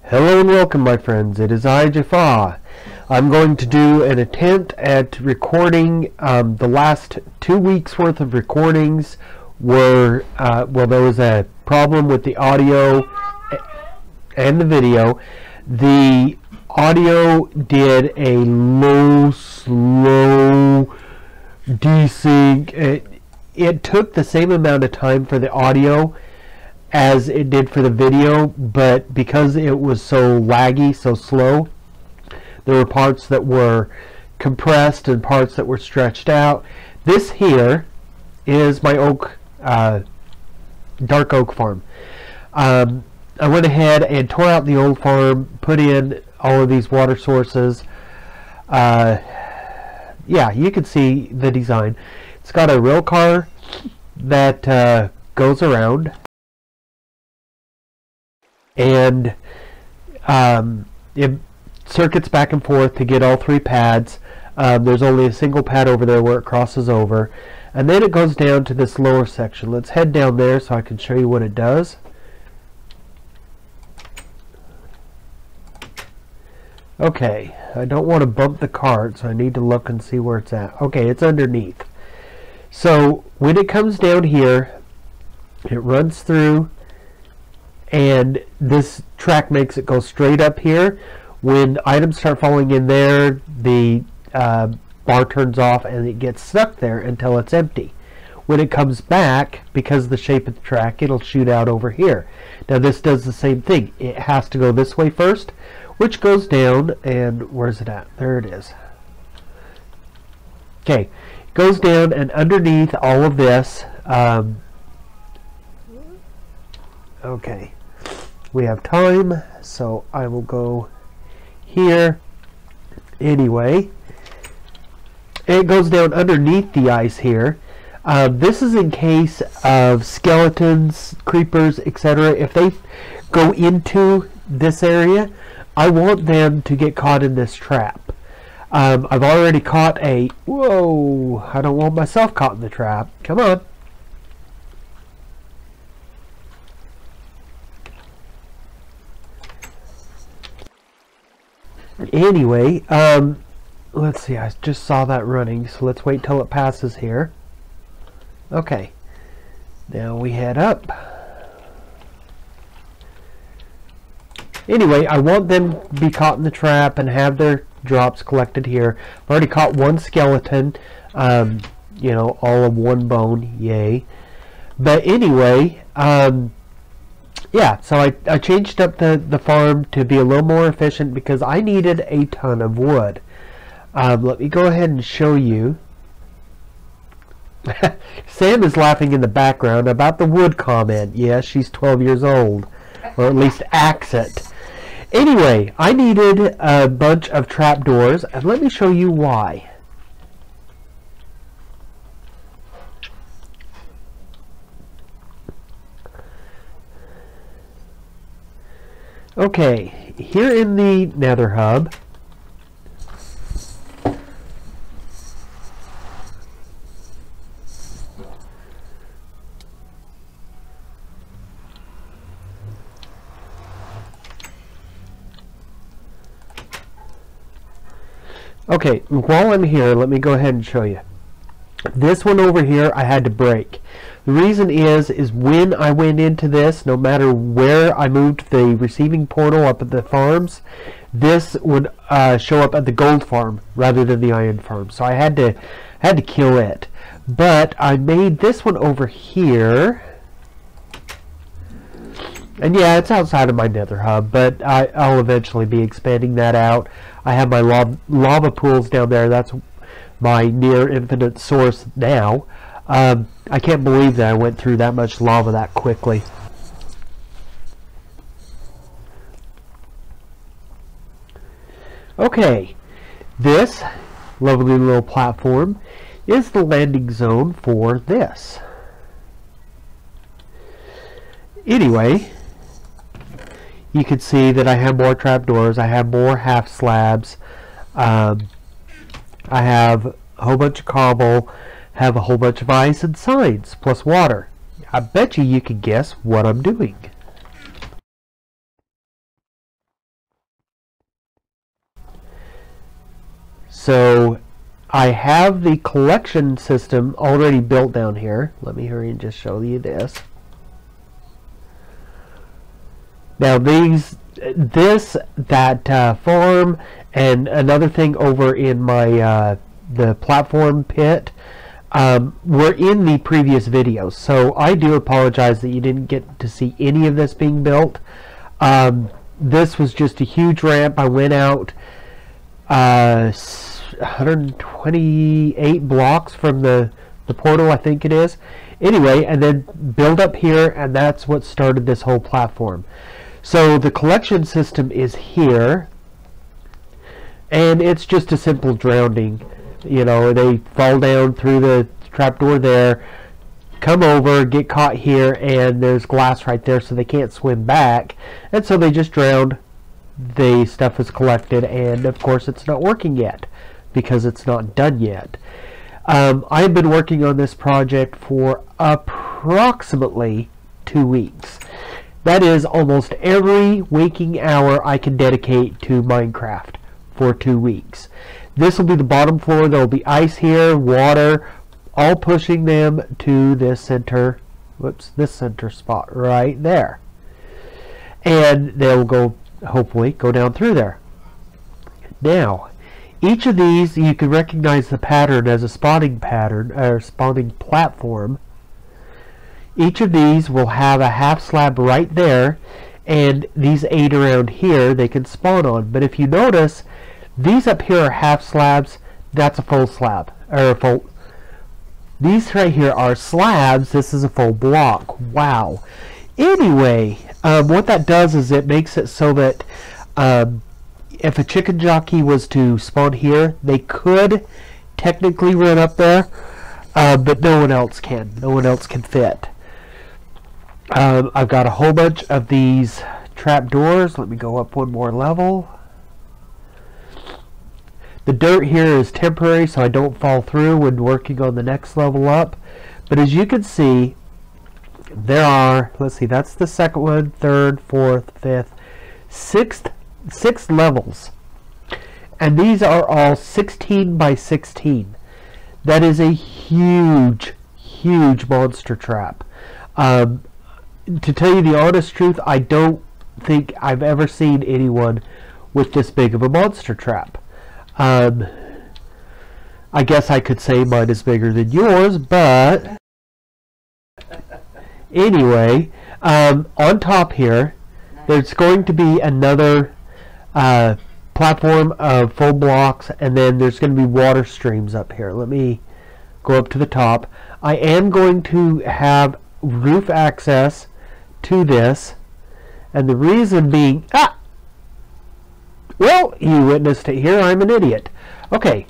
Hello and welcome, my friends. It is I, Jaffa. I'm going to do an attempt at recording the last 2 weeks worth of recordings were, well, there was a problem with the audio and the video. The audio did a low, slow desync. It took the same amount of time for the audio as it did for the video, but because it was so laggy, so slow, there were parts that were compressed and parts that were stretched out. This here is my dark oak farm. I went ahead and tore out the old farm, put in all of these water sources. Yeah, you can see the design. It's got a rail car that goes around, and it circuits back and forth to get all three pads. There's only a single pad over there where it crosses over, and then it goes down to this lower section. Let's head down there so I can show you what it does. Okay, I don't want to bump the cart, so I need to look and see where it's at. Okay, it's underneath. So when it comes down here, it runs through, and this track makes it go straight up here. When items start falling in there, the bar turns off and it gets stuck there until it's empty. When it comes back, because of the shape of the track, it'll shoot out over here. Now this does the same thing. It has to go this way first, which goes down, and where's it at? There it is. Okay, it goes down, and underneath all of this, okay, we have time, so I will go here. Anyway, it goes down underneath the ice here. This is in case of skeletons, creepers, etc. If they go into this area, I want them to get caught in this trap. I've already caught a... Whoa! I don't want myself caught in the trap. Come on. Anyway, let's see, I just saw that running, so let's wait till it passes here. Okay, now we head up. Anyway, I want them to be caught in the trap and have their drops collected here. I've already caught one skeleton, you know, all of one bone, yay. But anyway, yeah, so I changed up the farm to be a little more efficient because I needed a ton of wood. Let me go ahead and show you. Sam is laughing in the background about the wood comment. Yes, she's 12 years old, or at least acts it. Anyway, I needed a bunch of trapdoors, and let me show you why. Okay, here in the Nether Hub, okay, while I'm here, let me go ahead and show you. This one over here I had to break. The reason is when I went into this, no matter where I moved the receiving portal up at the farms, this would show up at the gold farm rather than the iron farm. So I had to kill it. But I made this one over here. And yeah, it's outside of my nether hub, but I'll eventually be expanding that out. I have my lava pools down there. That's my near infinite source now. I can't believe that I went through that much lava that quickly. Okay, this lovely little platform is the landing zone for this. Anyway, you can see that I have more trapdoors, I have more half slabs, I have a whole bunch of cobble, have a whole bunch of ice and signs, plus water. I bet you can guess what I'm doing. So I have the collection system already built down here. Let me hurry and just show you this. Now that farm and another thing over in my the platform pit were in the previous videos, so I do apologize that you didn't get to see any of this being built. This was just a huge ramp. I went out 128 blocks from the portal, I think it is. Anyway, and then build up here, and that's what started this whole platform. So the collection system is here, and it's just a simple drowning. You know, they fall down through the trapdoor there, come over, get caught here, and there's glass right there, so they can't swim back, and so they just drowned. The stuff is collected, and of course it's not working yet because it's not done yet. I've been working on this project for approximately 2 weeks. That is almost every waking hour I can dedicate to Minecraft for 2 weeks. This will be the bottom floor. There will be ice here, water, all pushing them to this center, this center spot right there. And they'll go, hopefully, go down through there. Now, each of these, you can recognize the pattern as a spawning pattern, or spawning platform. Each of these will have a half slab right there, and these 8 around here they can spawn on. But if you notice, these up here are half slabs. That's a full slab, or a full. These right here are slabs. This is a full block. Wow. Anyway, what that does is it makes it so that if a chicken jockey was to spawn here, they could technically run up there, but no one else can. No one else can fit. I've got a whole bunch of these trapdoors. Let me go up one more level. The dirt here is temporary, so I don't fall through when working on the next level up. But as you can see, there are, let's see, that's the second one, third, fourth, fifth, six levels. And these are all 16 by 16. That is a huge, huge monster trap. To tell you the honest truth, I don't think I've ever seen anyone with this big of a monster trap. I guess I could say mine is bigger than yours, but anyway, on top here, there's going to be another platform of full blocks, and then there's going to be water streams up here. Let me go up to the top. I am going to have roof access to this, and the reason being, well, you witnessed it here. I'm an idiot. Okay.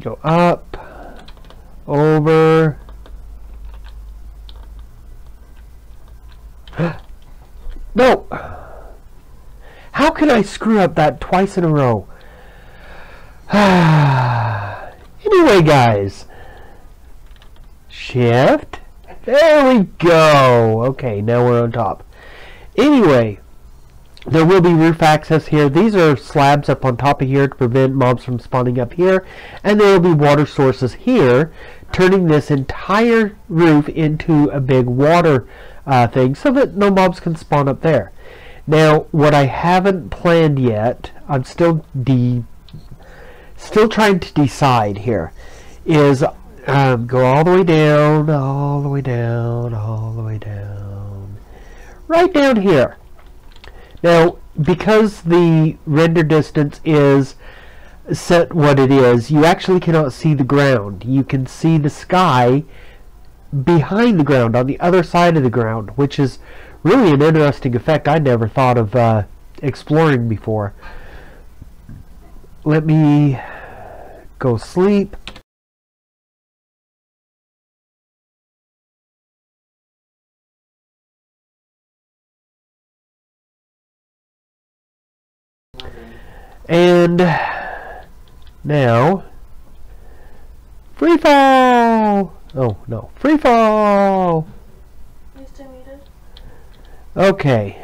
Go up, over. No. How can I screw up that twice in a row? Anyway, guys. Shift. There we go. Okay, now we're on top. Anyway, there will be roof access here. These are slabs up on top of here to prevent mobs from spawning up here. And there will be water sources here, turning this entire roof into a big water thing so that no mobs can spawn up there. Now, what I haven't planned yet, I'm still trying to decide here, is go all the way down, all the way down, all the way down, right down here. Now, because the render distance is set what it is, you actually cannot see the ground. You can see the sky behind the ground, on the other side of the ground, which is really an interesting effect I never thought of exploring before. Let me go sleep. And now, free fall! Oh, no, free fall! Okay.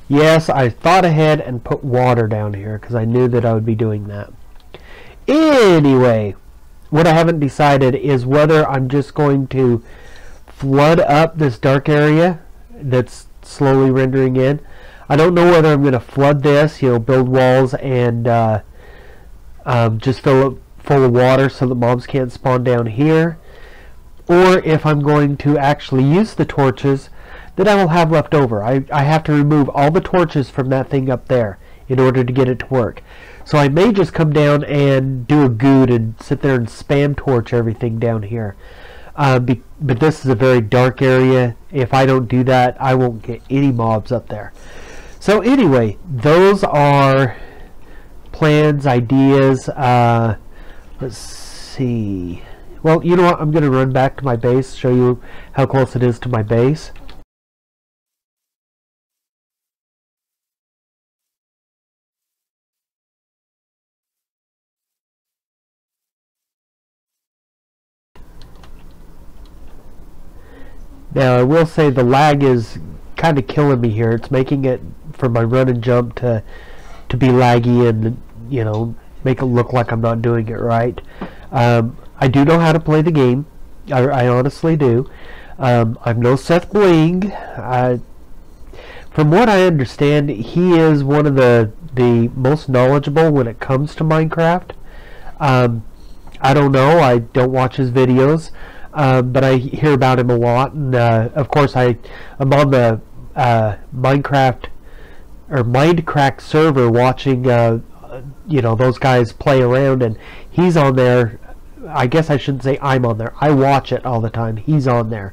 Yes, I thought ahead and put water down here because I knew that I would be doing that. Anyway, what I haven't decided is whether I'm just going to flood up this dark area that's slowly rendering in. I don't know whether I'm going to flood this, build walls and just fill it full of water so that mobs can't spawn down here, or if I'm going to actually use the torches that I will have left over. I have to remove all the torches from that thing up there in order to get it to work. So I may just come down and do a good and sit there and spam torch everything down here. But this is a very dark area. If I don't do that, I won't get any mobs up there. So anyway, those are plans, ideas. Let's see. Well, you know what? I'm going to run back to my base, show you how close it is to my base. Now, I will say the lag is kind of killing me here. It's making it for my run and jump to be laggy and, make it look like I'm not doing it right. I do know how to play the game. I honestly do. I'm no Seth Bling. From what I understand, he is one of the most knowledgeable when it comes to Minecraft. I don't know. I don't watch his videos. But I hear about him a lot, and of course I'm on the Minecraft or Mindcrack server watching those guys play around, and he's on there. I guess I shouldn't say I'm on there. I watch it all the time. He's on there,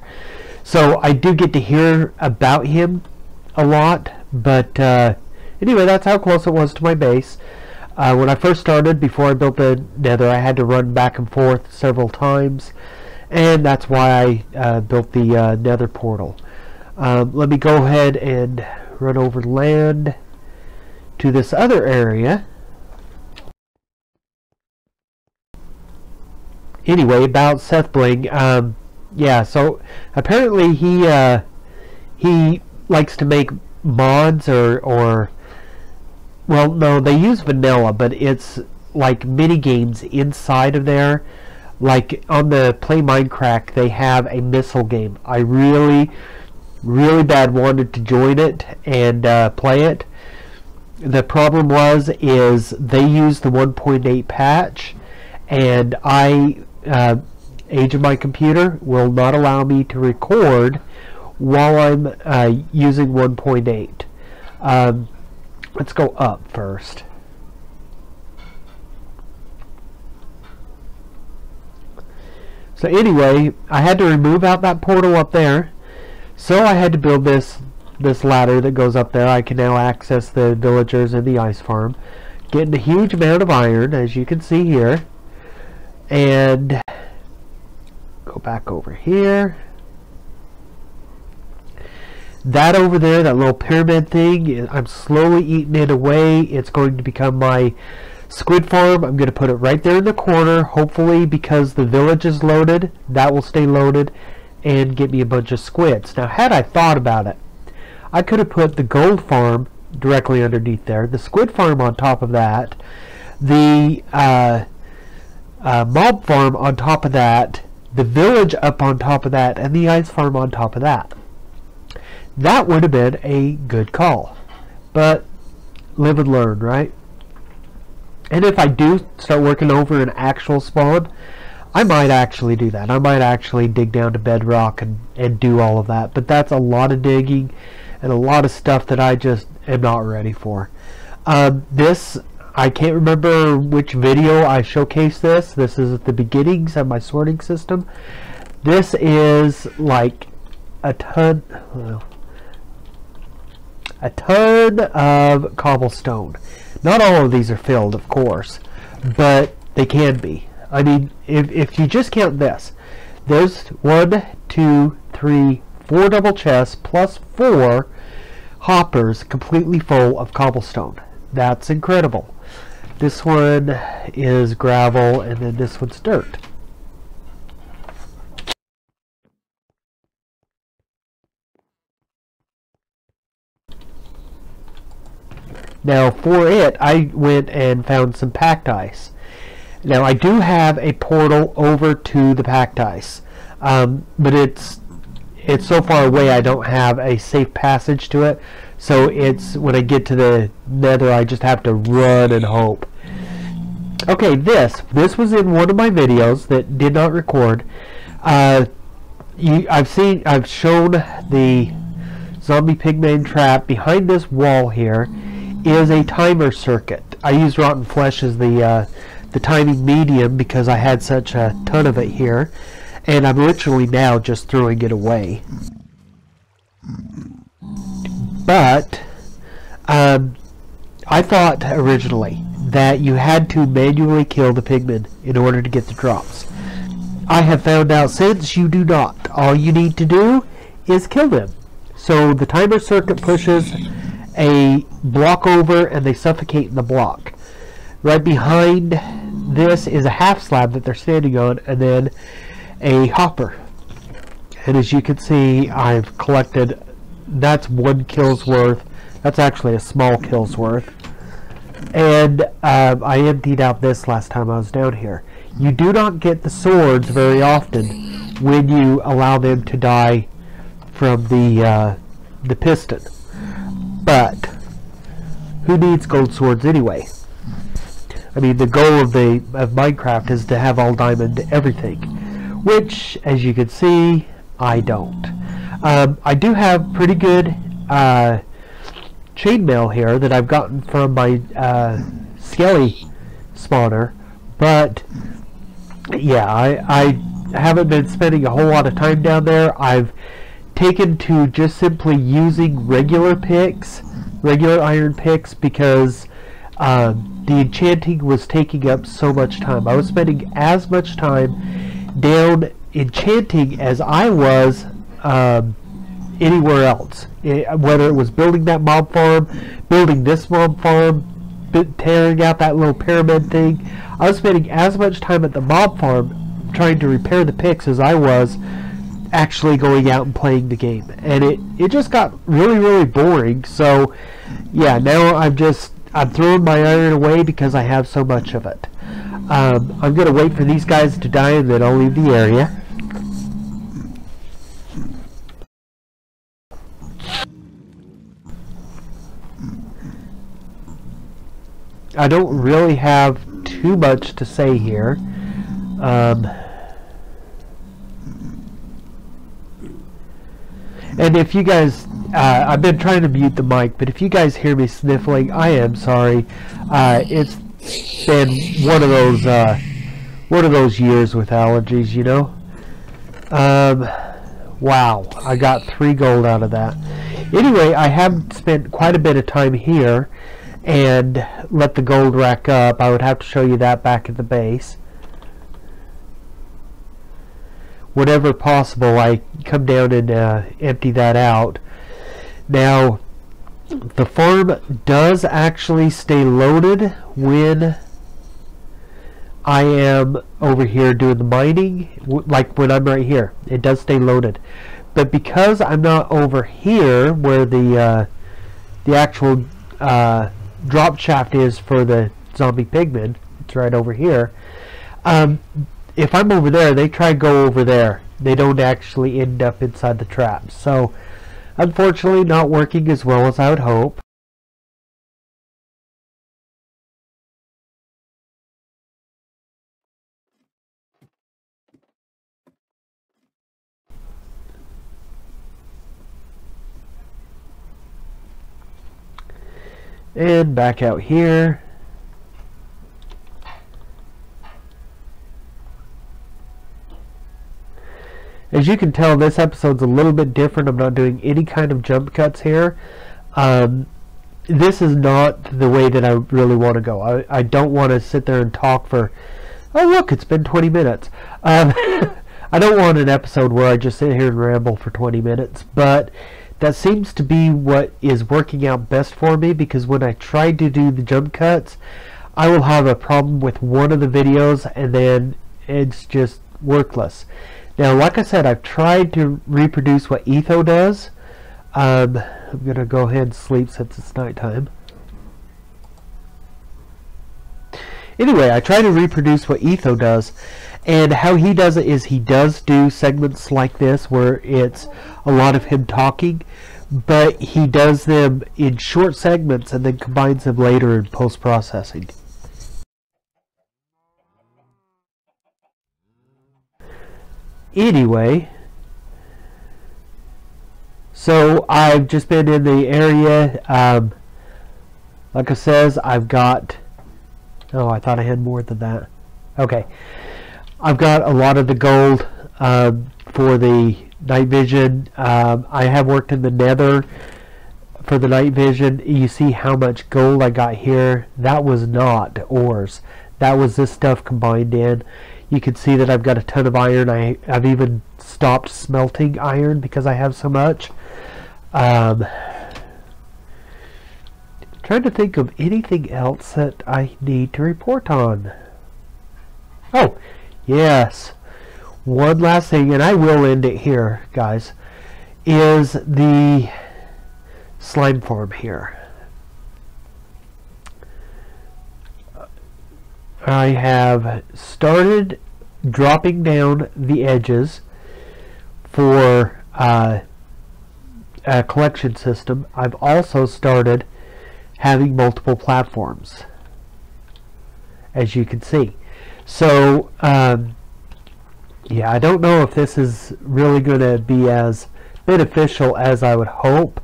so I do get to hear about him a lot. But anyway, that's how close it was to my base. When I first started, before I built the Nether, I had to run back and forth several times. And that's why I built the Nether portal. Let me go ahead and run over land to this other area. Anyway, about Seth Bling. Yeah, so apparently he likes to make mods or well, no, they use vanilla, but it's like mini games inside of there. Like on the Play Minecraft, they have a missile game. I really bad wanted to join it and play it. The problem is they use the 1.8 patch, and age of my computer will not allow me to record while I'm using 1.8. Let's go up first. So anyway, I had to remove out that portal up there, so I had to build this ladder that goes up there. I can now access the villagers in the ice farm, getting a huge amount of iron, as you can see here. And go back over here. That over there, that little pyramid thing, I'm slowly eating it away. It's going to become my squid farm. I'm going to put it right there in the corner, hopefully, because the village is loaded, that will stay loaded and get me a bunch of squids. Now, had I thought about it, I could have put the gold farm directly underneath there, the squid farm on top of that, the mob farm on top of that, the village up on top of that, and the ice farm on top of that. That would have been a good call. But live and learn, right? And if I do start working over an actual spawn, I might actually do that. I might actually dig down to bedrock and do all of that. But that's a lot of digging and a lot of stuff that I just am not ready for. I can't remember which video I showcased this. This is at the beginnings of my sorting system. This is like a ton of cobblestone. Not all of these are filled, of course, but they can be. I mean, if you just count this, there's 1, 2, 3, 4 double chests plus 4 hoppers completely full of cobblestone. That's incredible. This one is gravel, and then this one's dirt. Now for it, I went and found some packed ice. Now I do have a portal over to the packed ice, but it's so far away I don't have a safe passage to it. So it's when I get to the nether, I just have to run and hope. Okay, this was in one of my videos that did not record. I've shown the zombie pigman trap. Behind this wall here is a timer circuit. I used rotten flesh as the timing medium because I had such a ton of it here, and I'm literally now just throwing it away. But I thought originally that you had to manually kill the pigmen in order to get the drops. I have found out since you do not. All you need to do is kill them. So the timer circuit pushes a block over and they suffocate in the block. Right behind this is a half slab that they're standing on, and then a hopper. And as you can see, I've collected, that's 1 kill's worth. That's actually a small kill's worth. And I emptied out this last time I was down here. You do not get the swords very often when you allow them to die from the piston. But who needs gold swords anyway? I mean, the goal of Minecraft is to have all diamond everything, which, as you can see, I don't. I do have pretty good chainmail here that I've gotten from my skelly spawner, but yeah, I haven't been spending a whole lot of time down there. I've taken to just simply using regular picks, regular iron picks, because the enchanting was taking up so much time. I was spending as much time down enchanting as I was anywhere else, whether it was building that mob farm, building this mob farm, tearing out that little pyramid thing. I was spending as much time at the mob farm trying to repair the picks as I was actually going out and playing the game, and it just got really boring. So yeah, now I'm throwing my iron away because I have so much of it. I'm gonna wait for these guys to die and then I'll leave the area. I don't really have too much to say here. And if you guys, I've been trying to mute the mic, but if you guys hear me sniffling, I am sorry. It's been one of those years with allergies, you know. Wow, I got 3 gold out of that. Anyway, I have spent quite a bit of time here and let the gold rack up. I would have to show you that back at the base. Whenever possible, I come down and empty that out. Now, the farm does actually stay loaded when I am over here doing the mining, like when I'm right here. It does stay loaded. But because I'm not over here where the actual drop shaft is for the zombie pigmen, it's right over here. If I'm over there, they try to go over there. They don't actually end up inside the trap. So, unfortunately, not working as well as I would hope. And back out here. As you can tell, this episode's a little bit different. I'm not doing any kind of jump cuts here. This is not the way that I really want to go. I don't want to sit there and talk for, oh look, it's been 20 minutes. I don't want an episode where I just sit here and ramble for 20 minutes, but that seems to be what is working out best for me, because when I try to do the jump cuts, I will have a problem with one of the videos and then it's just worthless. Now, like I said, I've tried to reproduce what Ep022 does. I'm going to go ahead and sleep since it's nighttime. Anyway, I try to reproduce what Etho does, and how he does it is he does do segments like this where it's a lot of him talking, but he does them in short segments and then combines them later in post-processing. Anyway, so I've just been in the area. Like I says, I've got, oh, I thought I had more than that. Okay, I've got a lot of the gold for the night vision. I have worked in the nether for the night vision. You see how much gold I got here. That was not ores. That was this stuff combined in. You can see that I've got a ton of iron. I've even stopped smelting iron because I have so much. Trying to think of anything else that I need to report on. Oh, yes. One last thing, and I will end it here, guys, is the slime farm here. I have started dropping down the edges for a collection system. I've also started having multiple platforms, as you can see. So yeah, I don't know if this is really going to be as beneficial as I would hope,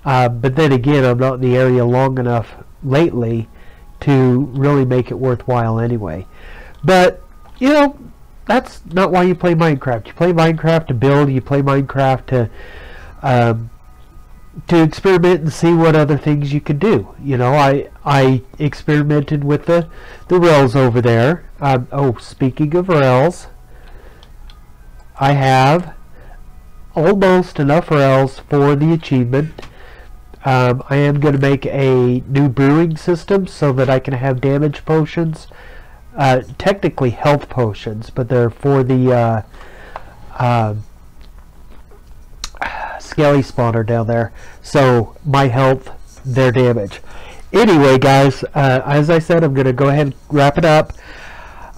but then again, I'm not in the area long enough lately to really make it worthwhile anyway. But you know, that's not why you play Minecraft. You play Minecraft to build. You play Minecraft to experiment and see what other things you could do. You know, I experimented with the rails over there. Oh, speaking of rails, I have almost enough rails for the achievement. I am going to make a new brewing system so that I can have damage potions. Technically health potions, but they're for the skelly spawner down there. So my health, their damage. Anyway, guys, as I said, I'm going to go ahead and wrap it up.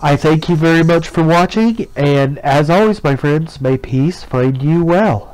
I thank you very much for watching, and as always, my friends, may peace find you well.